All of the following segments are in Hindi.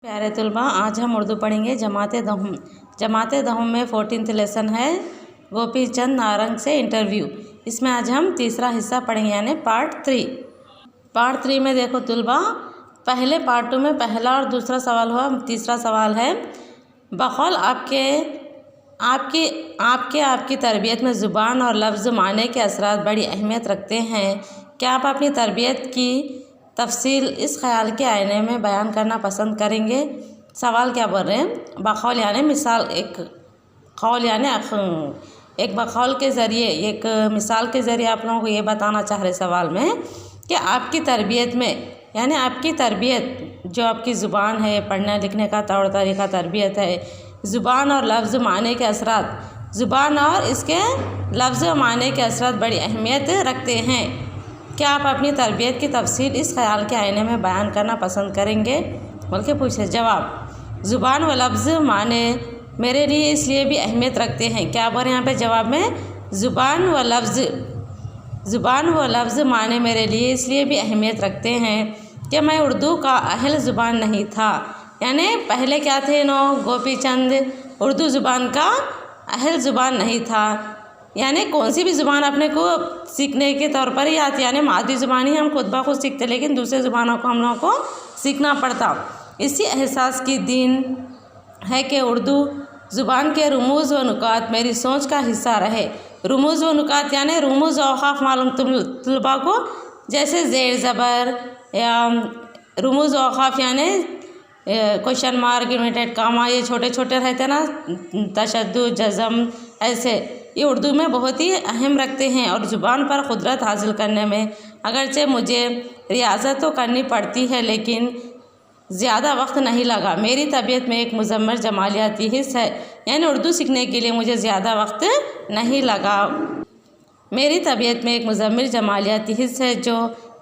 प्यारे तलबा, आज हम उर्दू पढ़ेंगे जमात दहुम में 14th लेसन है गोपी चंद नारंग से इंटरव्यू। इसमें आज हम तीसरा हिस्सा पढ़ेंगे यानी पार्ट 3 में देखो तलबा, पहले पार्ट 2 में पहला और दूसरा सवाल हुआ। तीसरा सवाल है बकौल आपकी तरबियत में ज़ुबान और लफ्ज़ माने के असरात बड़ी अहमियत रखते हैं। क्या आप अपनी तरबियत की तफसील इस ख्याल के आईने में बयान करना पसंद करेंगे? सवाल क्या बोल रहे हैं? बकौल यानी मिसाल, एक कौल यानी एक बकौल के ज़रिए, एक मिसाल के ज़रिए आप लोगों को ये बताना चाह रहे सवाल में कि आपकी तरबियत में, यानी आपकी तरबियत जो आपकी ज़ुबान है, पढ़ने लिखने का तौर तरीक़ा तरबियत है, ज़ुबान और लफ्ज़ माने के असरात, ज़ुबान और इसके लफ्ज़ माने के असरात बड़ी अहमियत रखते हैं। क्या आप अपनी तरबियत की तफसील इस ख्याल के आईने में बयान करना पसंद करेंगे? बोल के पूछे। जवाब, ज़ुबान व लफ्ज़ माने मेरे लिए इसलिए भी अहमियत रखते हैं। क्या बोल रहे हैं यहाँ पे जवाब में? ज़ुबान व लफ्ज़ माने मेरे लिए इसलिए भी अहमियत रखते हैं कि मैं उर्दू का अहल ज़ुबान नहीं था। यानी पहले क्या थे गोपी चंद उर्दू ज़ुबान का अहल ज़ुबान नहीं था। यानी कौन सी भी ज़ुबान अपने को सीखने के तौर पर ही आती, यानी मादरी ज़ुबान ही हम खुद ब खुद सीखते, लेकिन दूसरे ज़ुबानों को हम लोगों को सीखना पड़ता। इसी एहसास की दीन है कि उर्दू ज़ुबान के रुमूज़ व नुकात मेरी सोच का हिस्सा रहे। रुमूज़ व नुकात यानी रुमूज़ और औक़ाफ़ मालूम तलबा को, जैसे ज़ेर ज़बर या रुमूज़ और औक़ाफ़ यानी क्वेश्चन मार्क, इन्वर्टेड कामा, ये छोटे छोटे रहते ना, तशद्दुद, जज़म, ऐसे ये उर्दू में बहुत ही अहम रखते हैं। और ज़ुबान पर क़ुदरत हासिल करने में अगरचे मुझे रियाज़त तो करनी पड़ती है, लेकिन ज़्यादा वक्त नहीं लगा। मेरी तबीयत में एक मुज़म्मर जमालियाती हिस्स है, यानी उर्दू सीखने के लिए मुझे ज़्यादा वक्त नहीं लगा। मेरी तबीयत में एक मुज़म्मर जमालियाती हिस्स है जो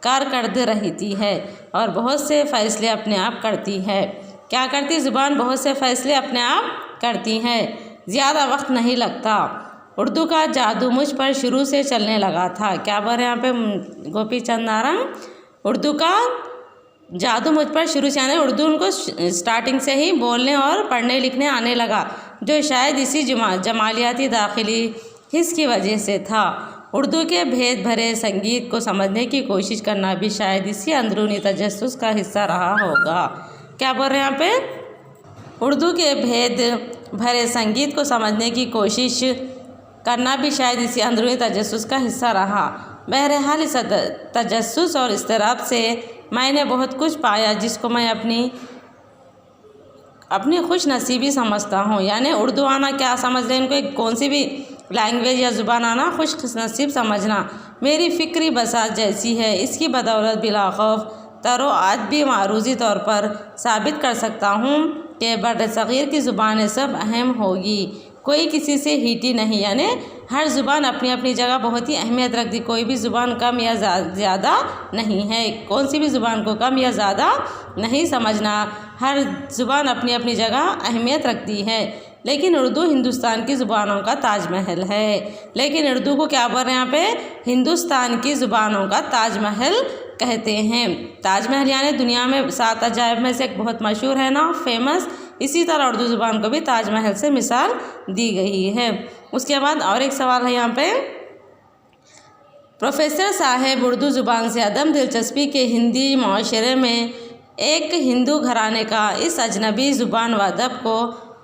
कारकर्द रहती है और बहुत से फ़ैसले अपने आप करती है। क्या करती? ज़ुबान बहुत से फ़ैसले अपने आप करती है, ज़्यादा वक्त नहीं लगता। उर्दू का जादू मुझ पर शुरू से चलने लगा था। क्या बोल रहे हैं यहाँ पे गोपी चंद नारंग? उर्दू का जादू मुझ पर शुरू से, यानी उर्दू उनको स्टार्टिंग से ही बोलने और पढ़ने लिखने आने लगा, जो शायद इसी जमालियाती दाखिली हिस्स की वजह से था। उर्दू के भेद भरे संगीत को समझने की कोशिश करना भी शायद इसी अंदरूनी तजस्सुस का हिस्सा रहा होगा। क्या बोल रहे हैं यहाँ पे? उर्दू के भेद भरे संगीत को समझने की कोशिश करना भी शायद इसी अंदरूनी तजस्सुस का हिस्सा रहा। बहरहाल इस तजस्सुस और इस्तिराब से मैंने बहुत कुछ पाया जिसको मैं अपनी खुश नसीबी समझता हूँ। यानी उर्दू आना क्या समझ रहे हैं इनको, एक कौन सी भी लैंग्वेज या ज़ुबान आना खुश नसीब समझना मेरी फ़िक्री बसात जैसी है। इसकी बदौलत बिला खौफ तरो आज भी मारूजी तौर पर साबित कर सकता हूँ कि बड़ सग़ीर की ज़ुबानें सब अहम होगी, कोई किसी से हीटी नहीं। यानी हर ज़ुबान अपनी अपनी जगह बहुत ही अहमियत रखती, कोई भी ज़ुबान कम या ज़्यादा नहीं है। कौन सी भी ज़ुबान को कम या ज़्यादा नहीं समझना, हर ज़ुबान अपनी अपनी जगह अहमियत रखती है। लेकिन उर्दू हिंदुस्तान की ज़ुबानों का ताजमहल है। लेकिन उर्दू को क्या बोल रहे हैं यहाँ पे? हिंदुस्तान की ज़ुबानों का ताजमहल कहते हैं। ताजमहल यानी दुनिया में 7 अजायब में से एक बहुत मशहूर है ना, फेमस। इसी तरह उर्दू ज़ुबान को भी ताजमहल से मिसाल दी गई है। उसके बाद और एक सवाल है यहाँ पे, प्रोफेसर साहब उर्दू ज़ुबान से अदम दिलचस्पी के हिंदी माशरे में एक हिंदू घराने का इस अजनबी ज़ुबान व अदब को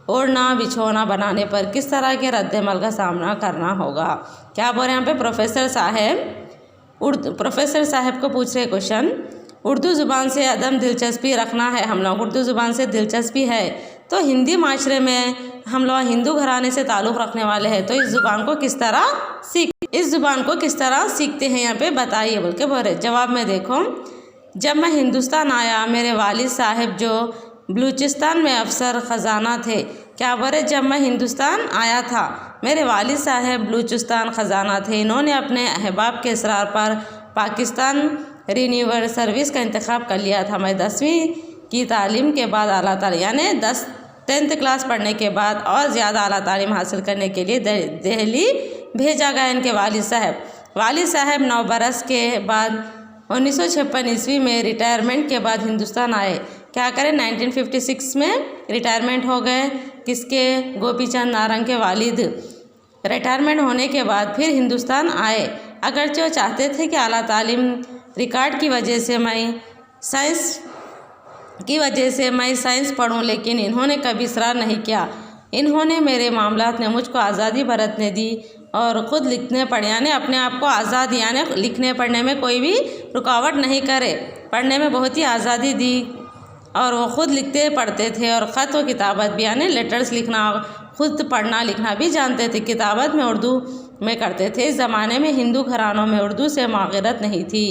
ओढ़ना बिछोना बनाने पर किस तरह के रद्दमल का सामना करना होगा? क्या बोल रहे हैं यहाँ पे? प्रोफेसर साहब को पूछ रहे क्वेश्चन, उर्दू ज़ुबान से अदम दिलचस्पी रखना है, हम लोग उर्दू ज़ुबान से दिलचस्पी है, तो हिंदी माशरे में हम लोग हिंदू घराने से ताल्लुक़ रखने वाले हैं, तो इस ज़ुबान को किस तरह सीखते हैं यहाँ पे बताइए बोल के बोल रहे। जवाब में देखो, जब मैं हिंदुस्तान आया मेरे वालिद साहब जो बलूचिस्तान में अफसर ख़जाना थे। क्या बोले? जब मैं हिंदुस्तान आया था मेरे वालिद साहब बलूचिस्तान ख़जाना थे। इन्होंने अपने अहबाब के इसरार पर पाकिस्तान रिन्यूअल सर्विस का इंतखाब कर लिया था। मैं 10वीं की तालीम के बाद आला तालीम यानी 10th क्लास पढ़ने के बाद और ज़्यादा आला तालीम हासिल करने के लिए दिल्ली भेजा गया। इनके वालिद साहब 9 बरस के बाद 1956 ईस्वी में रिटायरमेंट के बाद हिंदुस्तान आए। क्या करें 1956 में रिटायरमेंट हो गए। किसके? गोपी चंद नारंग के वालिद। रिटायरमेंट होने के बाद फिर हिंदुस्तान आए। अगरचे वो चाहते थे कि आला तालीम रिकॉर्ड की वजह से मैं साइंस पढ़ूं, लेकिन इन्होंने कभी इसरार नहीं किया। इन्होंने मेरे मामलात में मुझको आज़ादी बरतने दी और ख़ुद लिखने पढ़े, यानी अपने आप को आज़ाद, यानी लिखने पढ़ने में कोई भी रुकावट नहीं करे। पढ़ने में बहुत ही आज़ादी दी और वो ख़ुद लिखते पढ़ते थे और ख़त व किताबत भी, यानी लेटर्स लिखना, खुद पढ़ना लिखना भी जानते थे। किताबत में उर्दू में करते थे। इस ज़माने में हिंदू घरानों में उर्दू से मागिरत नहीं थी,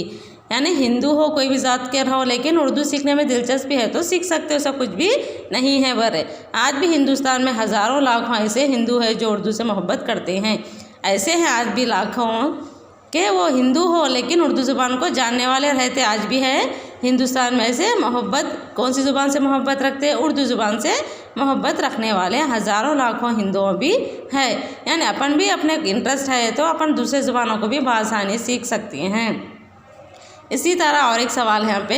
यानी हिंदू हो कोई भी ज़ात के रहो, लेकिन उर्दू सीखने में दिलचस्पी है तो सीख सकते हो, सब कुछ भी नहीं है। बर आज भी हिंदुस्तान में हज़ारों लाखों ऐसे हिंदू हैं जो उर्दू से मोहब्बत करते हैं। ऐसे हैं आज भी लाखों के वो हिंदू हो लेकिन उर्दू ज़ुबान को जानने वाले रहते आज भी है हिंदुस्तान में। ऐसे मोहब्बत, कौन सी ज़ुबान से मोहब्बत रखते हैं? उर्दू ज़ुबान से मोहब्बत रखने वाले हज़ारों लाखों हिंदुओं भी है। यानी अपन भी अपने इंटरेस्ट है तो अपन दूसरे ज़ुबानों को भी बआसानी सीख सकते हैं। इसी तरह और एक सवाल है यहाँ पे,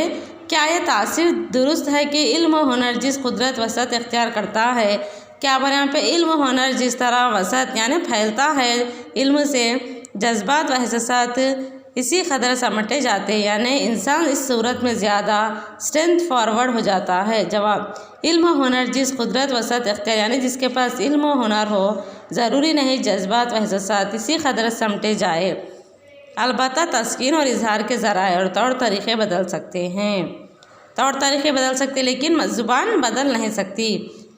क्या ये तासीर दुरुस्त है कि इल्म हुनर जिस कुदरत वसत इख्तियार करता है, क्या पर यहाँ पे इल्म हुनर जिस तरह वसत यानी फैलता है, इल्म से जज्बात व एहसासात इसी कदर समेटे जाते हैं, यानी इंसान इस सूरत में ज़्यादा स्ट्रेंथ फॉरवर्ड हो जाता है। जवाब, इल्म हुनर जिस कुदरत वसत इख्तियार, यानी जिसके पास इल्म हुनर हो, ज़रूरी नहीं जज्बात व एहसासात इसी कदर समेटे जाए, अलबत्ता तस्कीन और इजहार के ज़राए और तौर तरीक़े बदल सकते हैं। तौर तरीक़े बदल सकते लेकिन ज़ुबान बदल नहीं सकती।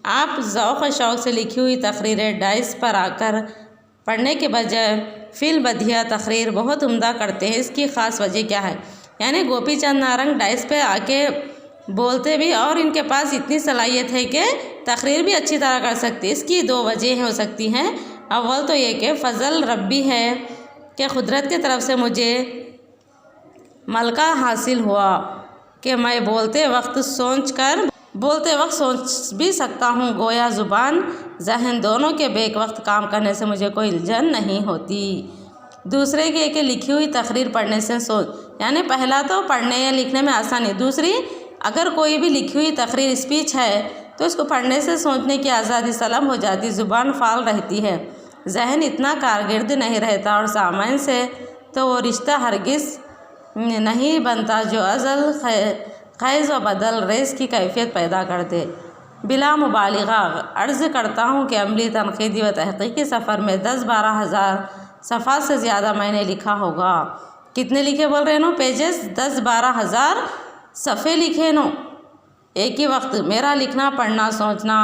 आप ज़ौक़ और शौक़ से लिखी हुई तकरीरें डाइस पर आकर पढ़ने के बजाय फिल बधिया तकरीर बहुत उम्दा करते हैं। इसकी ख़ास वजह क्या है? यानी गोपी चंद नारंग डाइस पे आके बोलते भी और इनके पास इतनी सलाहियत है कि तकरीर भी अच्छी तरह कर सकती। इसकी दो वजह हो सकती हैं। अव्वल तो ये कि फ़ज़ल रब्बी है कि कुदरत की तरफ से मुझे मलका हासिल हुआ कि मैं बोलते वक्त सोच भी सकता हूँ। गोया ज़ुबान ज़हन दोनों के बेक वक्त काम करने से मुझे कोई उलझन नहीं होती। दूसरे के कि लिखी हुई तकरीर पढ़ने से यानी पहला तो पढ़ने या लिखने में आसानी, दूसरी अगर कोई भी लिखी हुई तकरीर स्पीच है तो इसको पढ़ने से सोचने की आज़ादी सलाम हो जाती, ज़ुबान फाल रहती है, जहन इतना कारगिर्द नहीं रहता और सामाइन से तो वो रिश्ता हरगिज़ नहीं बनता जो अज़ल ख़ैज़ व बदल रेस की कैफियत पैदा कर दे। बिला मुबालिगा अर्ज़ करता हूँ कि अमली तनक़ीदी व तहक़ीक़ी सफ़र में 10-12 हज़ार सफ़ा से ज़्यादा मैंने लिखा होगा। कितने लिखे बोल रहे नो? पेजेस 10-12 हज़ार सफ़े लिखे नो एक ही वक्त। मेरा लिखना पढ़ना सोचना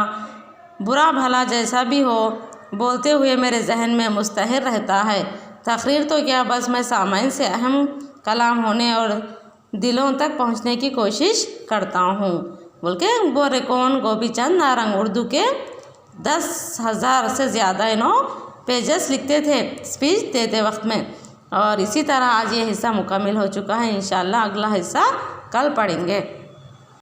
बुरा भला जैसा भी हो बोलते हुए मेरे जहन में मुस्तहिर रहता है। तकरीर तो क्या, बस मैं सामाइन से अहम कलाम होने और दिलों तक पहुंचने की कोशिश करता हूं। बोल के बोरे कौन? गोपी चंद नारंग उर्दू के 10,000 से ज़्यादा पेजेस लिखते थे स्पीच देते वक्त में। और इसी तरह आज ये हिस्सा मुकम्मल हो चुका है। इंशाअल्लाह अगला हिस्सा कल पढ़ेंगे।